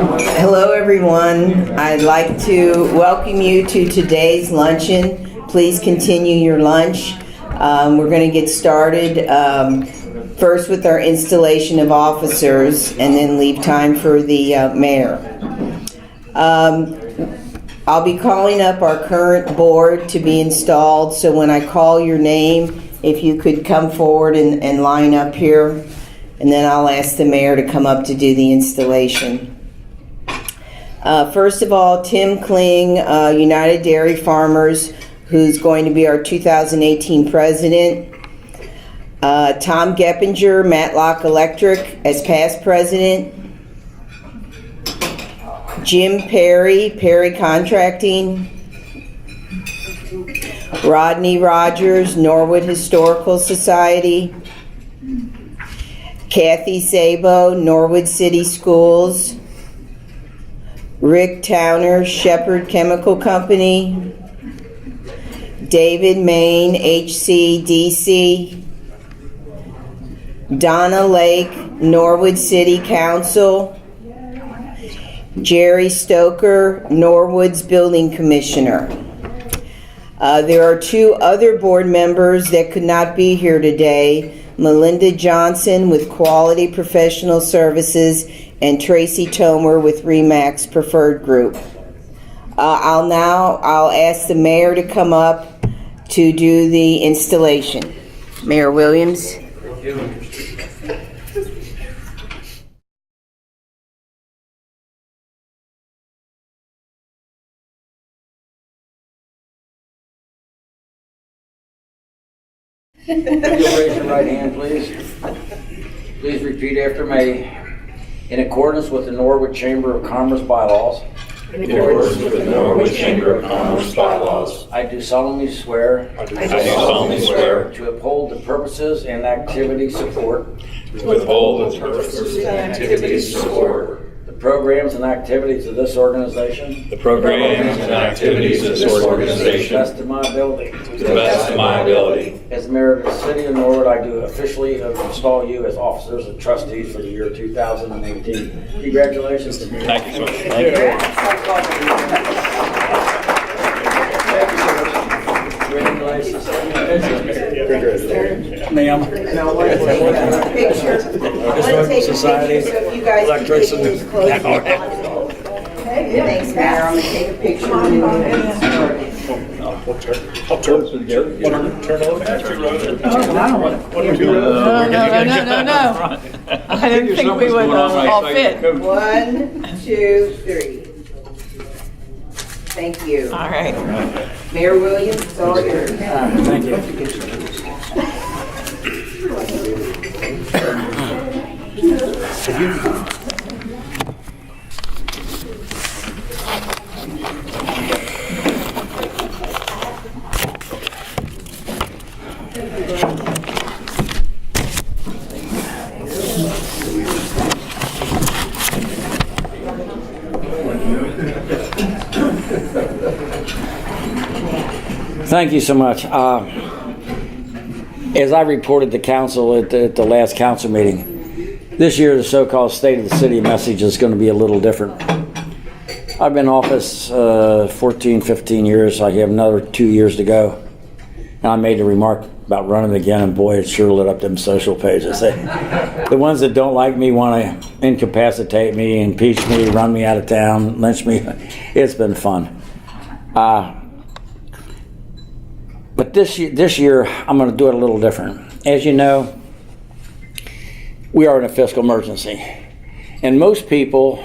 Hello everyone. I'd like to welcome you to today's luncheon. Please continue your lunch. We're going to get started first with our installation of officers and then leave time for the mayor. I'll be calling up our current board to be installed, so when I call your name, if you could come forward and line up here, and then I'll ask the mayor to come up to do the installation. First of all, Tim Kling, United Dairy Farmers, who's going to be our 2018 president. Tom Geppinger, Matlock Electric, as past president. Jim Perry, Perry Contracting. Rodney Rogers, Norwood Historical Society. Kathy Sabo, Norwood City Schools. Rick Towner, Shepherd Chemical Company. David Main, HCDC. Donna Lake, Norwood City Council. Jerry Stoker, Norwood's Building Commissioner. There are two other board members that could not be here today. Melinda Johnson with Quality Professional Services and Tracy Tomer with RE/MAX Preferred Group. I'll ask the mayor to come up to do the installation. Mayor Williams. If you'll raise your right hand, please. Please repeat after me. In accordance with the Norwood Chamber of Commerce bylaws. In accordance with the Norwood Chamber of Commerce bylaws. I do solemnly swear. To uphold the purposes and activities support. To uphold the purposes and activities support. The programs and activities of this organization. The programs and activities of this organization. To the best of my ability. To the best of my ability. As mayor of the city of Norwood, I do officially install you as officers and trustees for the year 2018. Congratulations. Thank you so much. Thank you. Congratulations. Ma'am. Society, electrician. Thanks, Mayor. I'm going to take a picture. I'll turn over. No. I didn't think we would all fit. 1, 2, 3. Thank you. All right. Mayor Williams, it's all yours. Thank you. Thank you so much. As I reported to council at the last council meeting, this year the so-called State of the City message is going to be a little different. I've been in office 14, 15 years. I have another 2 years to go. And I made a remark about running again, and boy, it sure lit up them social pages. The ones that don't like me want to incapacitate me, impeach me, run me out of town, lynch me. It's been fun. But this year, I'm going to do it a little different. As you know, we are in a fiscal emergency. And most people,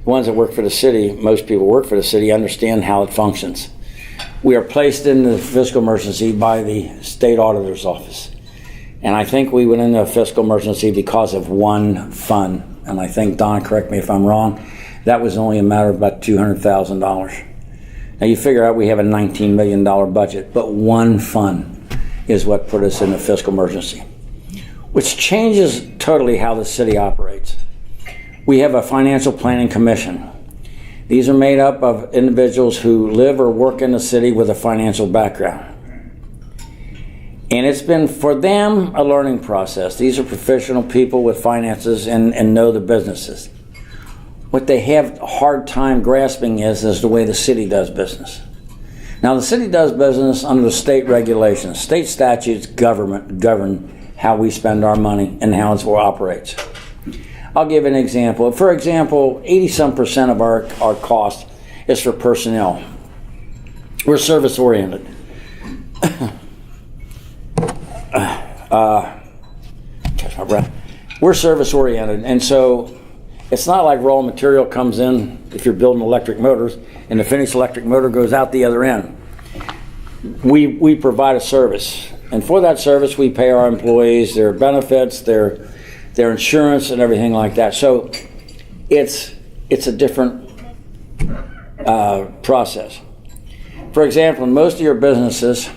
the ones that work for the city, most people work for the city, understand how it functions. We are placed in the fiscal emergency by the state auditor's office. And I think we went into a fiscal emergency because of one fund. And I think, Don, correct me if I'm wrong, that was only a matter of about $200,000. Now you figure out we have a $19 million budget, but one fund is what put us in a fiscal emergency, which changes totally how the city operates. We have a financial planning commission. These are made up of individuals who live or work in the city with a financial background. And it's been, for them, a learning process. These are professional people with finances and know the businesses. what they have a hard time grasping is the way the city does business. Now, the city does business under the state regulations. State statutes govern how we spend our money and how it operates. I'll give an example. For example, 80-some% of our cost is for personnel. We're service-oriented. Catch my breath. We're service-oriented, and so it's not like raw material comes in if you're building electric motors and the finished electric motor goes out the other end. We provide a service, and for that service we pay our employees their benefits, their insurance, and everything like that. So it's a different process. For example, in most of your businesses,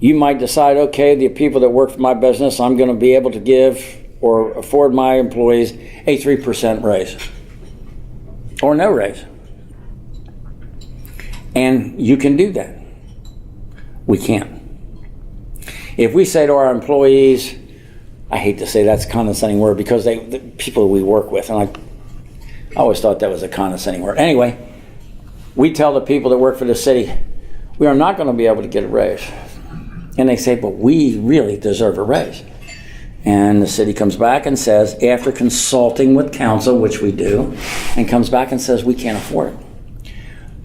you might decide, okay, the people that work for my business, I'm going to be able to give or afford my employees a 3% raise or no raise. And you can do that. We can't. If we say to our employees, I hate to say that's a condescending word because the people we work with, and I always thought that was a condescending word. Anyway, we tell the people that work for the city, we are not going to be able to get a raise. And they say, but we really deserve a raise. And the city comes back and says, after consulting with council, which we do, and comes back and says, we can't afford it.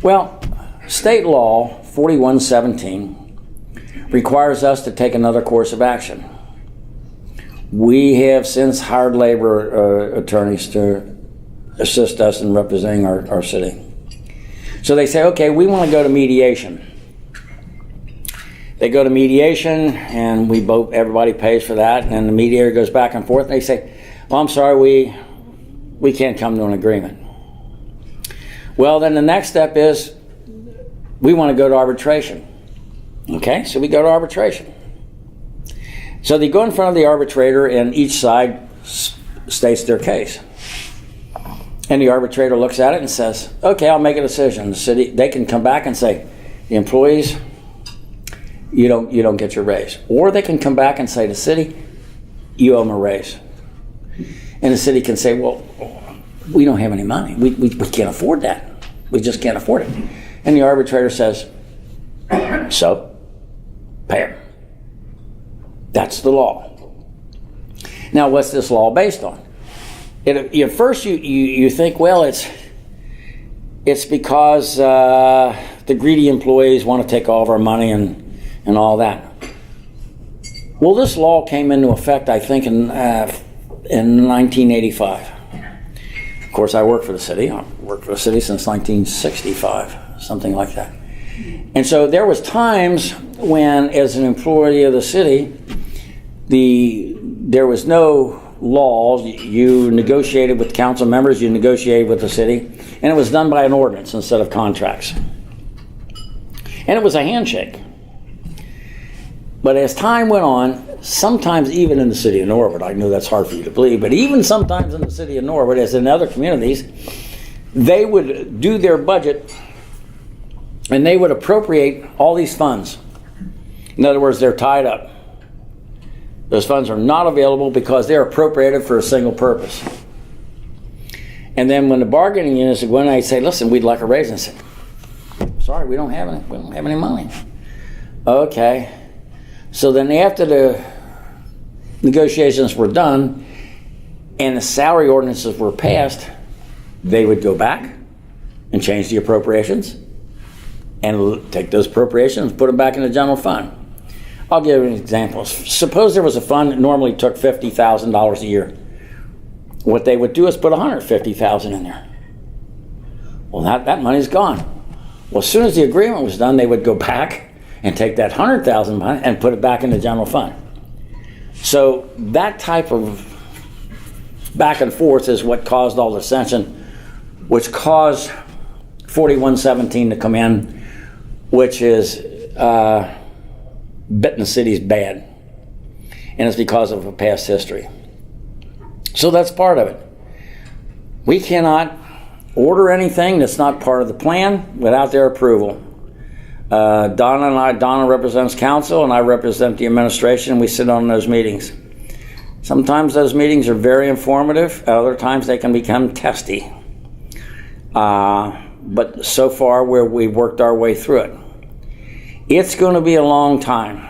Well, state law 4117 requires us to take another course of action. We have since hired labor attorneys to assist us in representing our city. So they say, okay, we want to go to mediation. They go to mediation, and everybody pays for that, and then the mediator goes back and forth, and they say, well, I'm sorry, we can't come to an agreement. Well, then the next step is we want to go to arbitration. Okay, so we go to arbitration. So they go in front of the arbitrator, and each side states their case. And the arbitrator looks at it and says, okay, I'll make a decision. The city, they can come back and say, the employees, you don't get your raise. Or they can come back and say to the city, you owe them a raise. And the city can say, well, we don't have any money. We can't afford that. We just can't afford it. And the arbitrator says, so, pay them. That's the law. Now, what's this law based on? At first you think, well, it's because the greedy employees want to take all of our money and all that. Well, this law came into effect, I think, in 1985. Of course, I work for the city. I've worked for the city since 1965, something like that. And so there was times when, as an employee of the city, there was no laws. You negotiated with council members, you negotiated with the city, and it was done by an ordinance instead of contracts. And it was a handshake. But as time went on, sometimes even in the city of Norwood, I know that's hard for you to believe, but even sometimes in the city of Norwood, as in other communities, they would do their budget and they would appropriate all these funds. In other words, they're tied up. Those funds are not available because they're appropriated for a single purpose. And then when the bargaining units would go in, they'd say, listen, we'd like a raise. And I said, sorry, we don't have any money. Okay. So then after the negotiations were done and the salary ordinances were passed, they would go back and change the appropriations and take those appropriations and put them back in the general fund. I'll give you an example. Suppose there was a fund that normally took $50,000 a year. What they would do is put $150,000 in there. Well, that money's gone. Well, as soon as the agreement was done, they would go back and take that $100,000 money and put it back in the general fund. So that type of back and forth is what caused all the dissension, which caused 4117 to come in, which is bitten the city's bad. And it's because of a past history. So that's part of it. We cannot order anything that's not part of the plan without their approval. Donna represents council and I represent the administration, and we sit on those meetings. Sometimes those meetings are very informative. At other times they can become testy. But so far we've worked our way through it. It's going to be a long time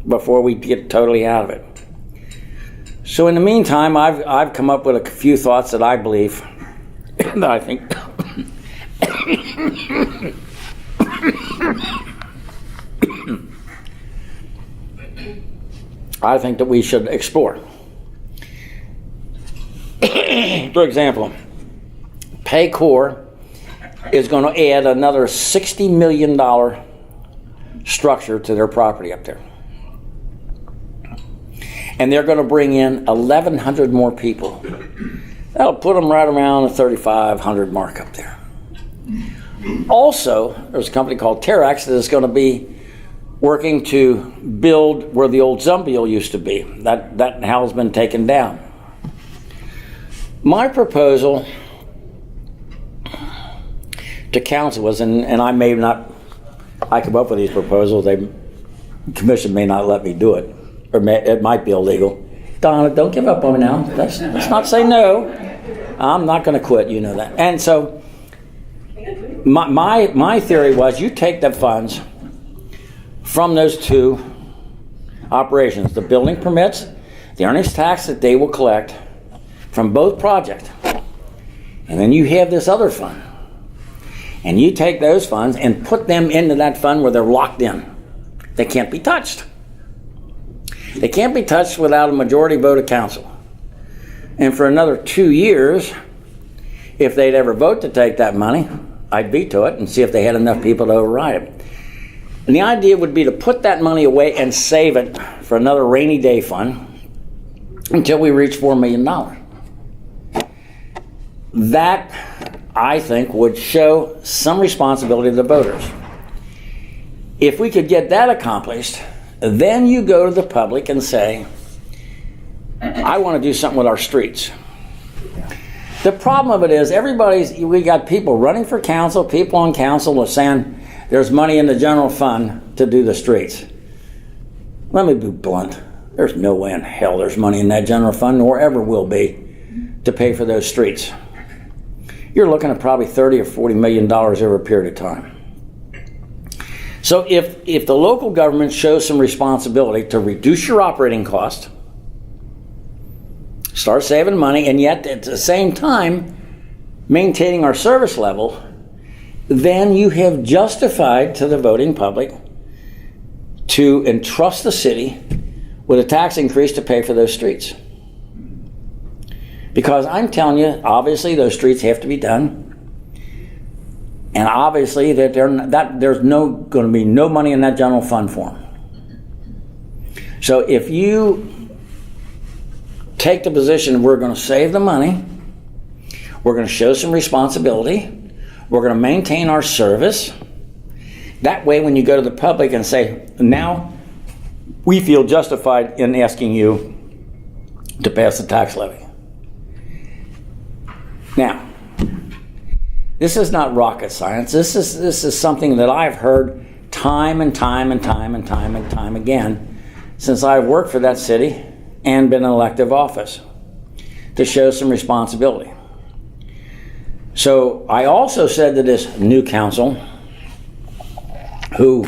before we get totally out of it. So in the meantime, I've come up with a few thoughts that I believe, that I think I think that we should explore. For example, Paycor is going to add another $60 million structure to their property up there. And they're going to bring in 1,100 more people. That'll put them right around the 3,500 mark up there. Also, there's a company called Terex that is going to be working to build where the old Zumbiel used to be. That now has been taken down. My proposal to council was, and I may not, I come up with these proposals, the commission may not let me do it, or it might be illegal. Donna, don't give up on me now. Let's not say no. I'm not going to quit, you know that. And so my theory was, you take the funds from those two operations, the building permits, the earnings tax that they will collect from both projects, and then you have this other fund. And you take those funds and put them into that fund where they're locked in. They can't be touched. They can't be touched without a majority vote of council. And for another 2 years, if they'd ever vote to take that money, I'd veto it and see if they had enough people to override it. And the idea would be to put that money away and save it for another rainy day fund until we reach $4 million. That, I think, would show some responsibility to the voters. If we could get that accomplished, then you go to the public and say, I want to do something with our streets. The problem of it is, we got people running for council, people on council are saying there's money in the general fund to do the streets. Let me be blunt. There's no way in hell there's money in that general fund, nor ever will be, to pay for those streets. You're looking at probably $30 or $40 million over a period of time. So if the local government shows some responsibility to reduce your operating cost, start saving money, and yet at the same time maintaining our service level, then you have justified to the voting public to entrust the city with a tax increase to pay for those streets. Because I'm telling you, obviously those streets have to be done, and obviously that there's going to be no money in that general fund for them. So if you take the position, we're going to save the money, we're going to show some responsibility, we're going to maintain our service. That way, when you go to the public and say, now we feel justified in asking you to pass the tax levy. Now, this is not rocket science. This is something that I've heard time and time again since I've worked for that city and been in elective office, to show some responsibility. So I also said to this new council, who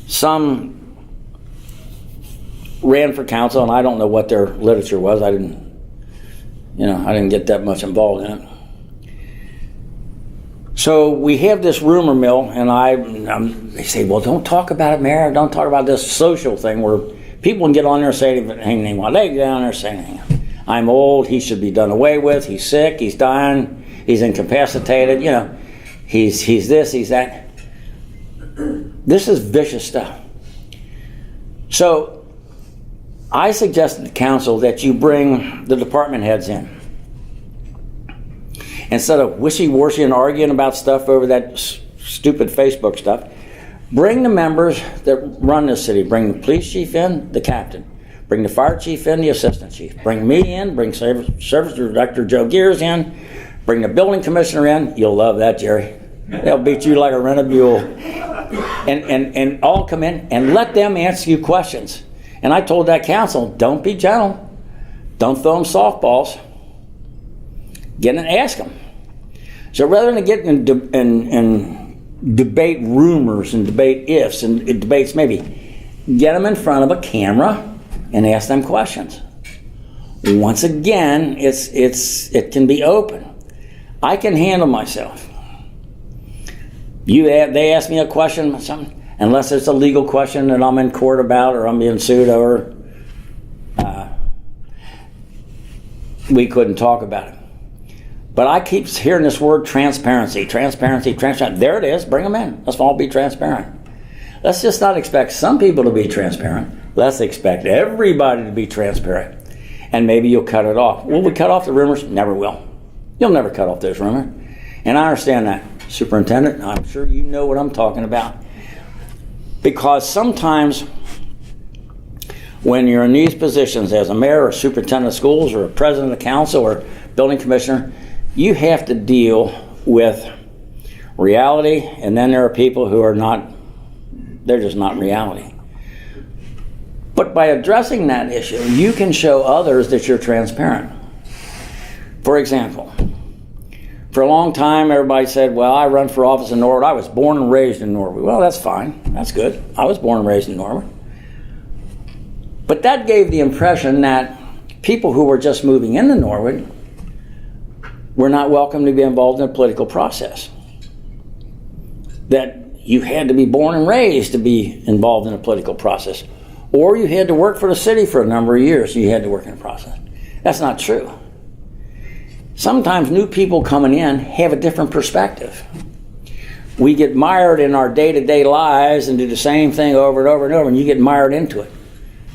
some ran for council, and I don't know what their literature was. I didn't get that much involved in it. So we have this rumor mill, and they say, well, don't talk about it, Mayor. Don't talk about this social thing where people can get on there and say anything they want. They get on there and say anything. I'm old. He should be done away with. He's sick. He's dying. He's incapacitated. He's this. He's that. This is vicious stuff. So I suggested to council that you bring the department heads in. Instead of wishy-washy and arguing about stuff over that stupid Facebook stuff, bring the members that run this city. Bring the police chief in, the captain. Bring the fire chief in, the assistant chief. Bring me in, bring service director Joe Gears in, bring the building commissioner in. You'll love that, Jerry. They'll beat you like a rented mule. And all come in and let them answer you questions. And I told that council, don't be gentle. Don't throw them softballs. Get and ask them. So rather than get in debate rumors and debate ifs and debates maybe, get them in front of a camera and ask them questions. Once again, it can be open. I can handle myself. They ask me a question, something, unless it's a legal question that I'm in court about or I'm being sued over, we couldn't talk about it. But I keep hearing this word transparency. There it is. Bring them in. Let's all be transparent. Let's just not expect some people to be transparent. Let's expect everybody to be transparent. And maybe you'll cut it off. Will we cut off the rumors? Never will. You'll never cut off those rumors. And I understand that. Superintendent, I'm sure you know what I'm talking about. Because sometimes when you're in these positions as a mayor or superintendent of schools or a president of the council or building commissioner, you have to deal with reality, and then there are people who are not, they're just not reality. But by addressing that issue, you can show others that you're transparent. For example, for a long time, everybody said, well, I run for office in Norwood. I was born and raised in Norwood. Well, that's fine. That's good. I was born and raised in Norwood. But that gave the impression that people who were just moving into Norwood were not welcome to be involved in the political process. That you had to be born and raised to be involved in a political process. Or you had to work for the city for a number of years. You had to work in a process. That's not true. Sometimes new people coming in have a different perspective. We get mired in our day-to-day lives and do the same thing over and over and over, and you get mired into it.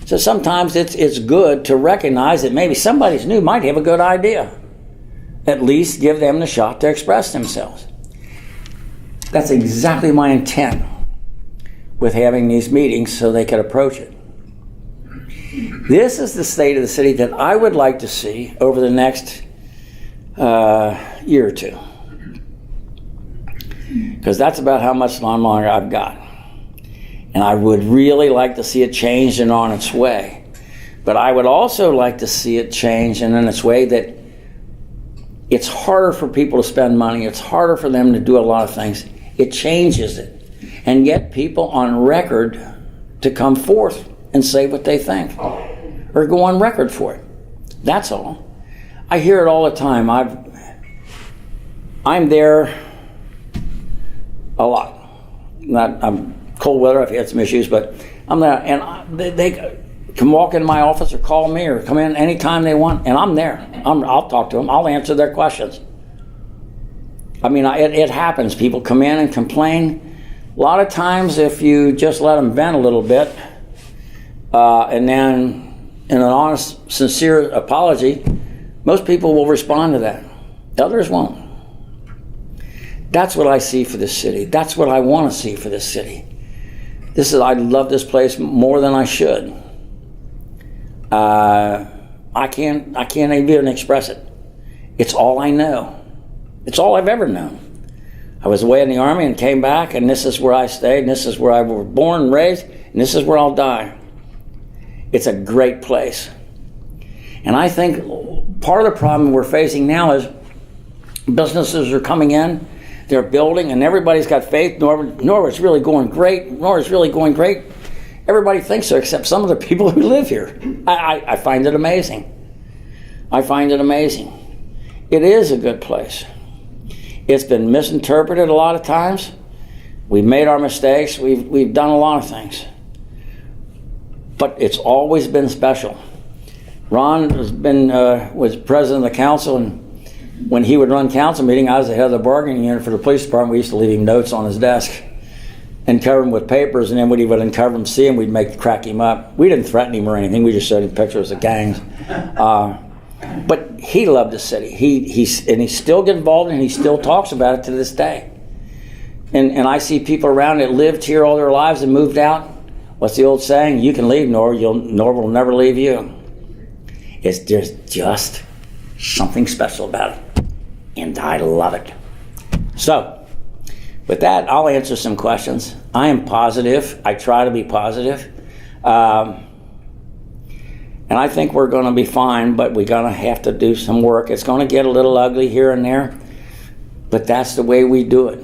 So sometimes it's good to recognize that maybe somebody's new might have a good idea. At least give them the shot to express themselves. That's exactly my intent with having these meetings, so they could approach it. This is the state of the city that I would like to see over the next year or two, because that's about how much longer I've got. And I would really like to see it changed and on its way. But I would also like to see it change and in its way that it's harder for people to spend money. It's harder for them to do a lot of things. It changes it. And get people on record to come forth and say what they think. Or go on record for it. That's all. I hear it all the time. I'm there a lot. I'm cold weather, I've had some issues, but I'm there, and they can walk in my office or call me or come in anytime they want, and I'm there. I'll talk to them. I'll answer their questions. I mean, it happens. People come in and complain. A lot of times, if you just let them vent a little bit, and then in an honest, sincere apology, most people will respond to that. Others won't. That's what I see for this city. That's what I want to see for this city. I love this place more than I should. I can't even express it. It's all I know. It's all I've ever known. I was away in the Army and came back, and this is where I stayed, and this is where I was born and raised, and this is where I'll die. It's a great place. And I think part of the problem we're facing now is businesses are coming in, they're building, and everybody's got faith. Norwood's really going great. Norwood's really going great. Everybody thinks so, except some of the people who live here. I find it amazing. I find it amazing. It is a good place. It's been misinterpreted a lot of times. We've made our mistakes. We've done a lot of things. But it's always been special. Ron was president of the council, and when he would run council meeting, I was the head of the bargaining unit for the police department. We used to leave him notes on his desk and cover him with papers, and then when he would uncover them, see him, we'd crack him up. We didn't threaten him or anything. We just showed him pictures of gangs. But he loved the city. He still gets involved, and he still talks about it to this day. And I see people around that lived here all their lives and moved out. What's the old saying? You can leave Norwood, Norwood will never leave you. It's just something special about it. And I love it. So, with that, I'll answer some questions. I am positive. I try to be positive. And I think we're going to be fine, but we're going to have to do some work. It's going to get a little ugly here and there, but that's the way we do it.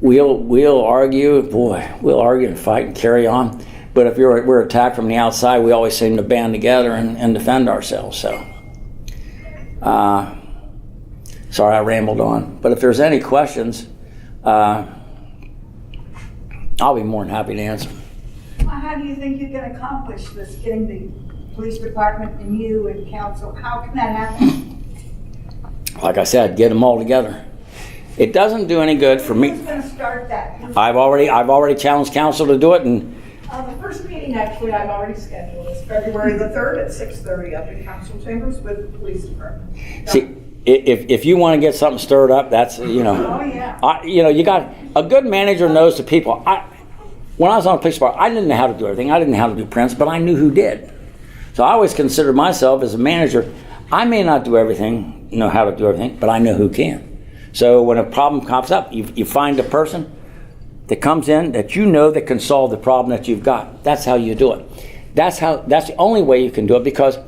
We'll argue, we'll argue and fight and carry on. But if we're attacked from the outside, we always seem to band together and defend ourselves. So, sorry I rambled on. But if there's any questions, I'll be more than happy to answer. Well, how do you think you can accomplish this, getting the police department and you and council? How can that happen? Like I said, get them all together. It doesn't do any good for me. Who's going to start that? I've already challenged council to do it, and The first meeting, actually, I've already scheduled. It's February the 3rd at 6:30 up in council chambers with the police department. see, if you want to get something stirred up, that's, Oh, yeah. you got a good manager knows the people. When I was on the police department, I didn't know how to do everything. I didn't know how to do prints, but I knew who did. So I always considered myself as a manager. I may not do everything, know how to do everything, but I know who can. So when a problem pops up, you find a person that comes in that you know that can solve the problem that you've got. That's how you do it. That's the only way you can do it, because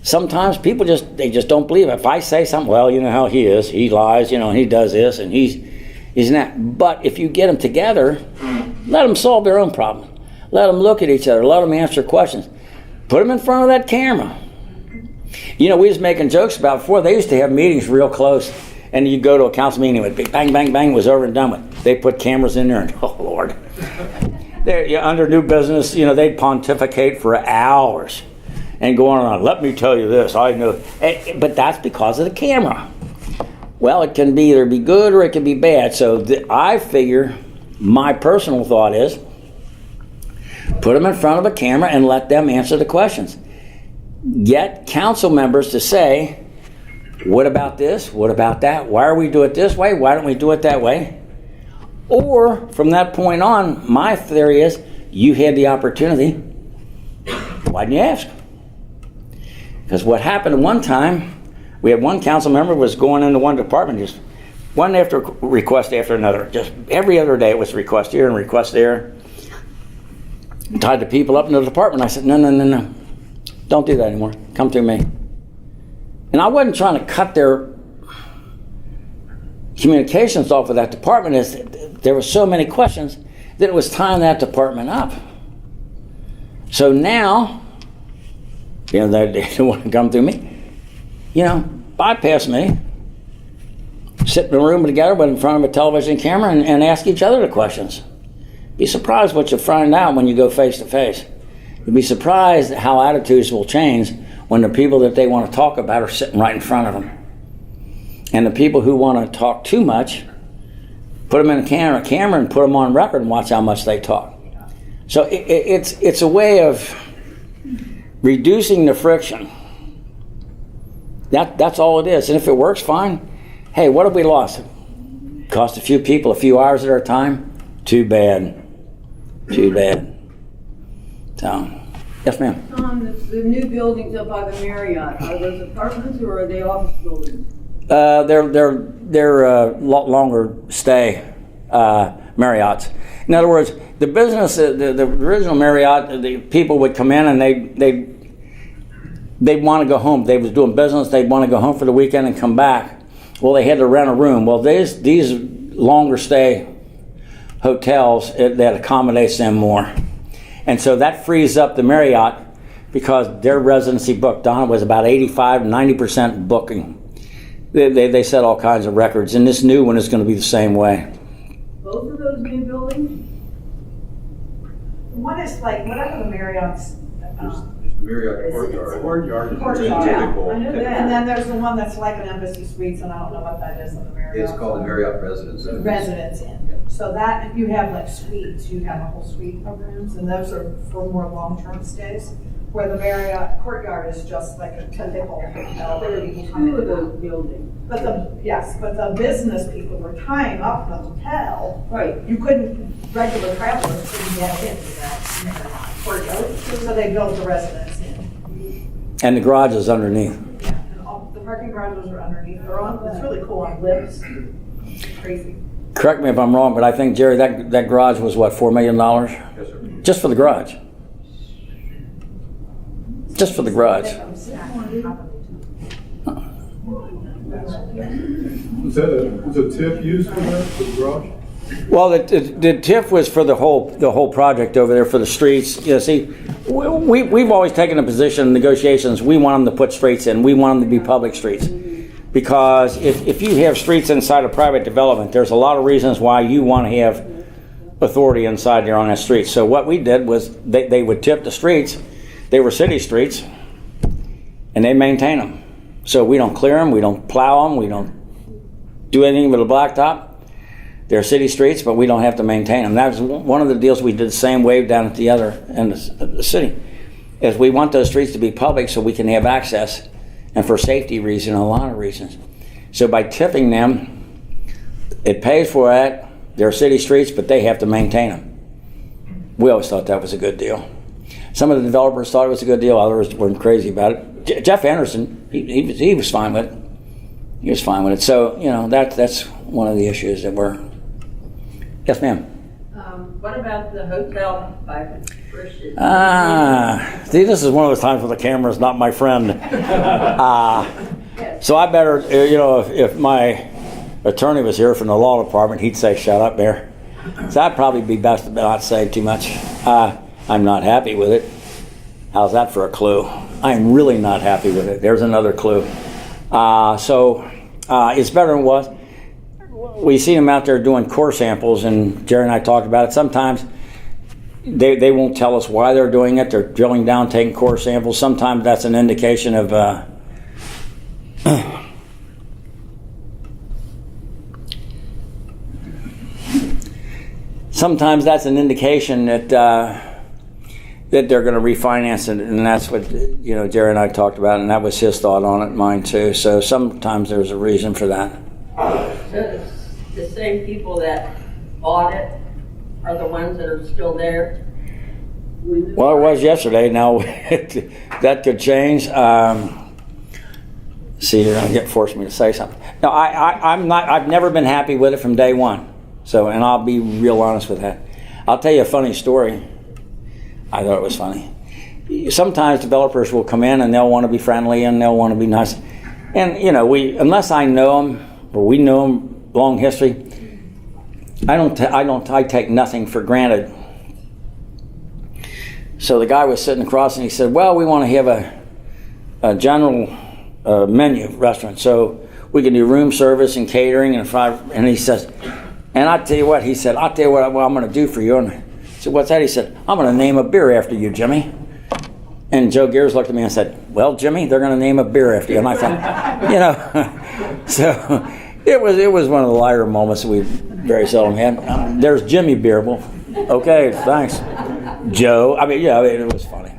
sometimes people just don't believe it. If I say something, well, you know how he is. He lies, and he does this, and he's that. But if you get them together, let them solve their own problem. Let them look at each other. Let them answer questions. Put them in front of that camera. We was making jokes about before. They used to have meetings real close, and you'd go to a council meeting, it would be bang, bang, bang, was over and done with. They put cameras in there, and oh, Lord. They're under new business, they'd pontificate for hours and go on and on. Let me tell you this, I know. But that's because of the camera. Well, it can either be good or it can be bad. So I figure, my personal thought is, put them in front of a camera and let them answer the questions. Get council members to say, what about this? What about that? Why are we doing it this way? Why don't we do it that way? Or from that point on, my theory is, you had the opportunity. Why didn't you ask? Because what happened one time, we had one council member was going into one department, just one after request after another. Just every other day it was request here and request there. Tied the people up in the department. I said, no. Don't do that anymore. Come through me. And I wasn't trying to cut their communications off with that department. There were so many questions that it was tying that department up. So now, they don't want to come through me. Bypass me. Sit in a room together, but in front of a television camera, and ask each other the questions. Be surprised what you find out when you go face to face. You'll be surprised at how attitudes will change when the people that they want to talk about are sitting right in front of them. And the people who want to talk too much, put them in a camera and put them on record and watch how much they talk. So it's a way of reducing the friction. That's all it is. And if it works, fine. Hey, what have we lost? Cost a few people a few hours of their time? Too bad. So, yes, ma'am. The new buildings up by the Marriott, are those apartments or are they office buildings? They're longer stay Marriotts. In other words, the business, the original Marriott, the people would come in and they'd want to go home. They was doing business. They'd want to go home for the weekend and come back. Well, they had to rent a room. Well, these longer stay hotels, that accommodates them more. And so that frees up the Marriott, because their residency booked on it was about 85-90% booking. They set all kinds of records, and this new one is going to be the same way. Both of those new buildings? One is like, whatever the Marriott's. Marriott Courtyard. Courtyard. Typical. I know that. And then there's the one that's like an Embassy Suites, and I don't know what that is on the Marriott. It's called the Marriott Residence Inn. Residence Inn. So that, if you have like suites, you have a whole suite programs, and those are for more long-term stays. Where the Marriott Courtyard is just like a typical hotel. There would be two of those buildings. But the business people were tying up the hotel. Right. You regular travelers couldn't get into that courtyard, so they built the Residence Inn. And the garage is underneath. Yeah, and all the parking garages are underneath. It's really cool on lifts. Crazy. Correct me if I'm wrong, but I think, Jerry, that garage was what, $4 million? Yes, sir. Just for the garage. just for the garage. Was a TIF used for that, for the garage? Well, the TIF was for the whole project over there for the streets. You know, see, we've always taken a position in negotiations. We want them to put streets in. We want them to be public streets. Because if you have streets inside a private development, there's a lot of reasons why you want to have authority inside there on that street. So what we did was they would tip the streets. They were city streets, and they maintain them. So we don't clear them, we don't plow them, we don't do anything with a blacktop. They're city streets, but we don't have to maintain them. That was one of the deals we did the same way down at the other end of the city. Is we want those streets to be public so we can have access, and for safety reasons, a lot of reasons. So by tipping them, it pays for that. They're city streets, but they have to maintain them. We always thought that was a good deal. Some of the developers thought it was a good deal. Others weren't crazy about it. Jeff Anderson, he was fine with it. He was fine with it. So, you know, that's one of the issues that we're... Yes, ma'am. What about the hotel by Christian? See, this is one of those times when the camera's not my friend. So I better, you know, if my attorney was here from the law department, he'd say, shut up, Mayor. So I'd probably be best to not say too much. I'm not happy with it. How's that for a clue? I'm really not happy with it. There's another clue. So it's better than it was. We see them out there doing core samples, and Jerry and I talked about it. Sometimes they won't tell us why they're doing it. They're drilling down, taking core samples. Sometimes that's an indication of sometimes that's an indication that that they're going to refinance it, and that's what, you know, Jerry and I talked about, and that was his thought on it, mine too. So sometimes there's a reason for that. So the same people that bought it are the ones that are still there? Well, it was yesterday. Now that could change. See, you're going to force me to say something. No, I'm not. I've never been happy with it from day one. So, and I'll be real honest with that. I'll tell you a funny story. I thought it was funny. Sometimes developers will come in and they'll want to be friendly and they'll want to be nice. And, you know, unless I know them or we know them, long history, I take nothing for granted. So the guy was sitting across and he said, well, we want to have a general menu restaurant. So we can do room service and catering. And he says, and I tell you what, he said, I'll tell you what I'm going to do for you. And I said, what's that? He said, I'm going to name a beer after you, Jimmy. And Joe Gears looked at me and said, well, Jimmy, they're going to name a beer after you. And I thought, you know, so it was one of the lighter moments we very seldom had. There's Jimmy beer. Well, okay, thanks, Joe. I mean, yeah, it was funny.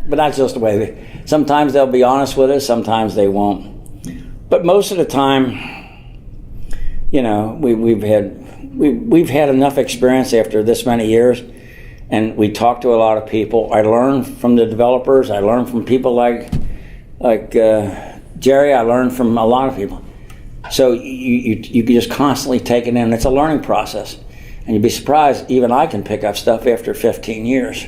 But that's just the way sometimes they'll be honest with us, sometimes they won't. But most of the time, you know, we've had enough experience after this many years, and we talk to a lot of people. I learn from the developers. I learn from people like Jerry. I learn from a lot of people. So you can just constantly take it in. It's a learning process, and you'd be surprised. Even I can pick up stuff after 15 years.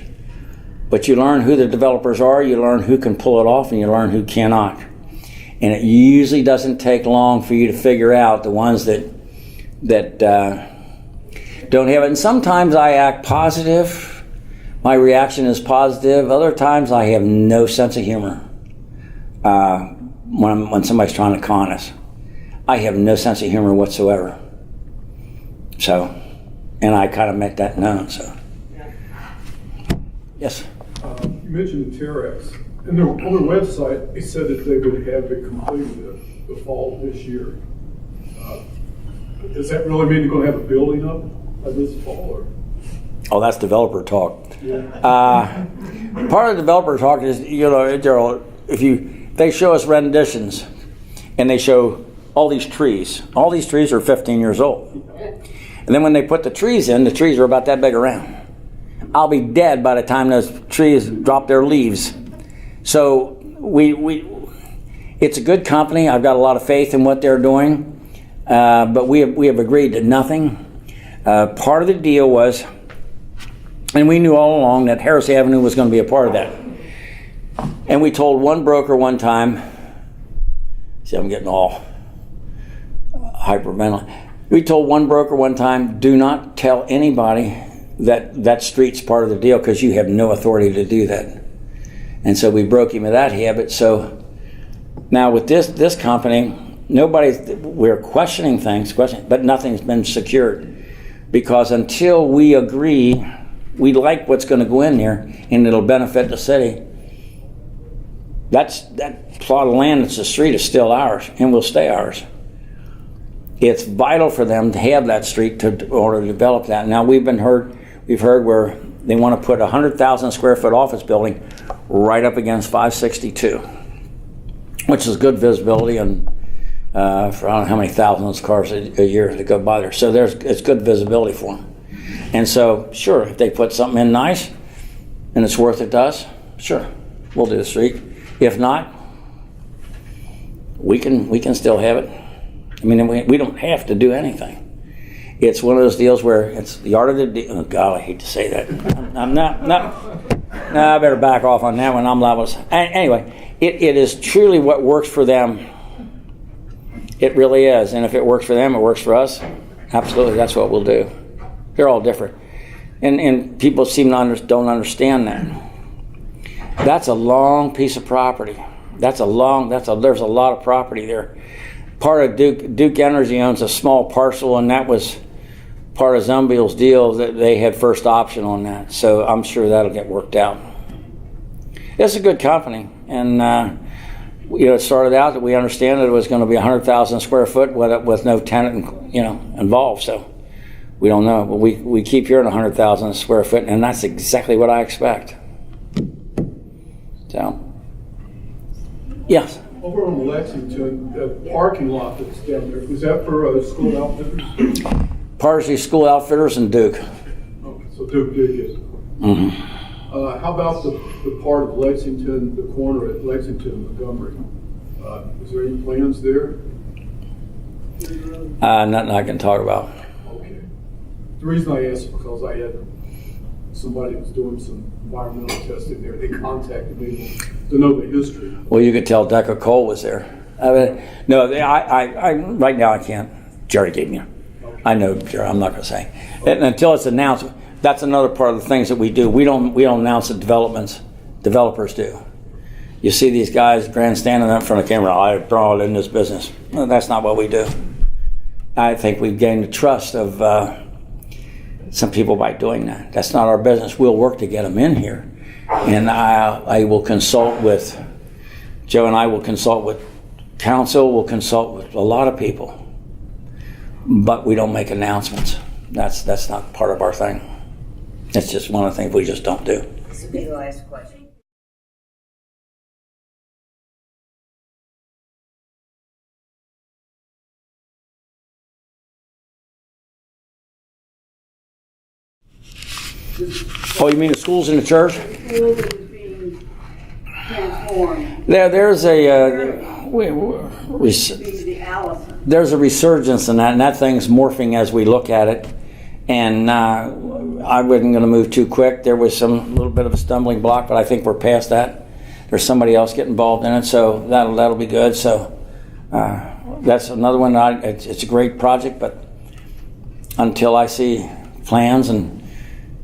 But you learn who the developers are. You learn who can pull it off, and you learn who cannot. And it usually doesn't take long for you to figure out the ones that don't have it. And sometimes I act positive. My reaction is positive. Other times I have no sense of humor when somebody's trying to con us. I have no sense of humor whatsoever. So, and I kind of make that known. So, yes. You mentioned the Terex. On their website, they said that they would have it completed the fall of this year. Does that really mean you're going to have a building up by this fall? Or? Oh, that's developer talk. Yeah. Part of the developer talk is, you know, they show us renditions, and they show all these trees. All these trees are 15 years old. And then when they put the trees in, the trees are about that big around. I'll be dead by the time those trees drop their leaves. So it's a good company. I've got a lot of faith in what they're doing. But we have agreed to nothing. Part of the deal was, and we knew all along that Harris Avenue was going to be a part of that. And we told one broker one time, see, I'm getting all hyperventilating. We told one broker one time, do not tell anybody that that street's part of the deal because you have no authority to do that. And so we broke him of that habit. So now with this company, we're questioning things, but nothing's been secured. Because until we agree, we like what's going to go in there and it'll benefit the city, that plot of land that's the street is still ours and will stay ours. It's vital for them to have that street in order to develop that. Now we've heard where they want to put a 100,000 square foot office building right up against 562, which is good visibility and for I don't know how many thousands of cars a year that go by there. So it's good visibility for them. And so, sure, if they put something in nice and it's worth it to us, sure, we'll do the street. If not, we can still have it. I mean, we don't have to do anything. It's one of those deals where it's the art of the deal. Oh, God, I hate to say that. I'm not. No, I better back off on that one. I'm liable to say. Anyway, it is truly what works for them. It really is. And if it works for them, it works for us. Absolutely, that's what we'll do. They're all different. And people don't understand that. That's a long piece of property. There's a lot of property there. Part of Duke Energy owns a small parcel, and that was part of Zumbiel's deal that they had first option on that. So I'm sure that'll get worked out. It's a good company, and it started out that we understand that it was going to be 100,000 square foot with no tenant, involved. So we don't know, but we keep hearing 100,000 square foot, and that's exactly what I expect. So, yes. Over on Lexington, that parking lot that's down there, is that for school outfitters? Partially school outfitters and Duke. Okay, so Duke did get it. Mm-hmm. How about the part of Lexington, the corner at Lexington and Montgomery? Is there any plans there? Nothing I can talk about. Okay. The reason I asked is because I had somebody who was doing some environmental testing there. They contacted me to know the history. Well, you could tell Deca Cole was there. I mean, no, I right now I can't. Jerry gave me. Okay. I know Jerry. I'm not going to say. Okay. And until it's announced, that's another part of the things that we do. We don't announce the developments. Developers do. You see these guys grandstanding in front of the camera. I brought in this business. No, that's not what we do. I think we've gained the trust of some people by doing that. That's not our business. We'll work to get them in here. And I will consult with, Joe and I will consult with council, we'll consult with a lot of people. But we don't make announcements. That's not part of our thing. It's just one of the things we just don't do. This will be the last question. Oh, you mean the schools and the church? The school that is being transformed. There's The Allison. there's a resurgence in that, and that thing's morphing as we look at it. And I wasn't going to move too quick. There was some little bit of a stumbling block, but I think we're past that. There's somebody else getting involved in it, so that'll be good. So that's another one. It's a great project, but until I see plans and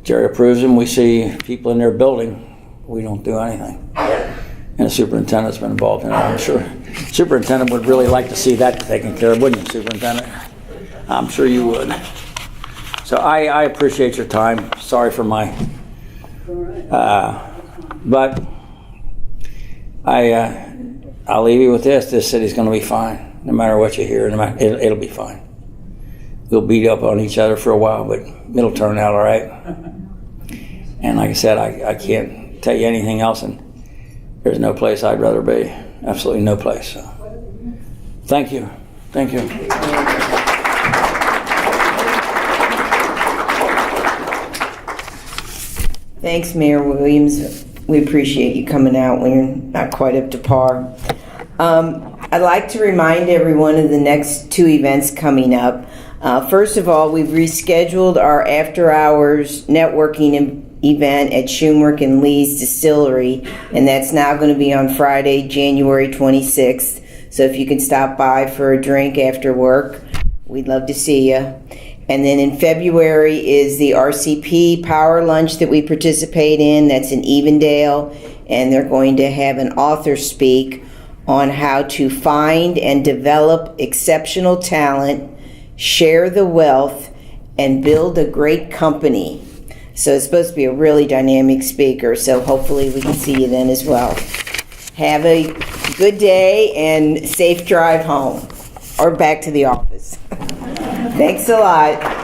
Jerry approves them, we see people in their building, we don't do anything. And the superintendent's been involved in it, I'm sure. Superintendent would really like to see that taken care of, wouldn't you, Superintendent? I'm sure you would. So I appreciate your time. Sorry for my, but I'll leave you with this. This city's going to be fine, no matter what you hear. It'll be fine. We'll beat up on each other for a while, but it'll turn out all right. And like I said, I can't tell you anything else, and there's no place I'd rather be. Absolutely no place. So, thank you. Thank you. Thanks, Mayor Williams. We appreciate you coming out when you're not quite up to par. I'd like to remind everyone of the next two events coming up. First of all, we've rescheduled our after-hours networking event at Schumrick and Lee's Distillery, and that's now going to be on Friday, January 26th. So if you can stop by for a drink after work, we'd love to see you. And then in February is the RCP Power Lunch that we participate in. That's in Evendale, and they're going to have an author speak on how to find and develop exceptional talent, share the wealth, and build a great company. So it's supposed to be a really dynamic speaker, so hopefully we can see you then as well. Have a good day and safe drive home or back to the office. Thanks a lot.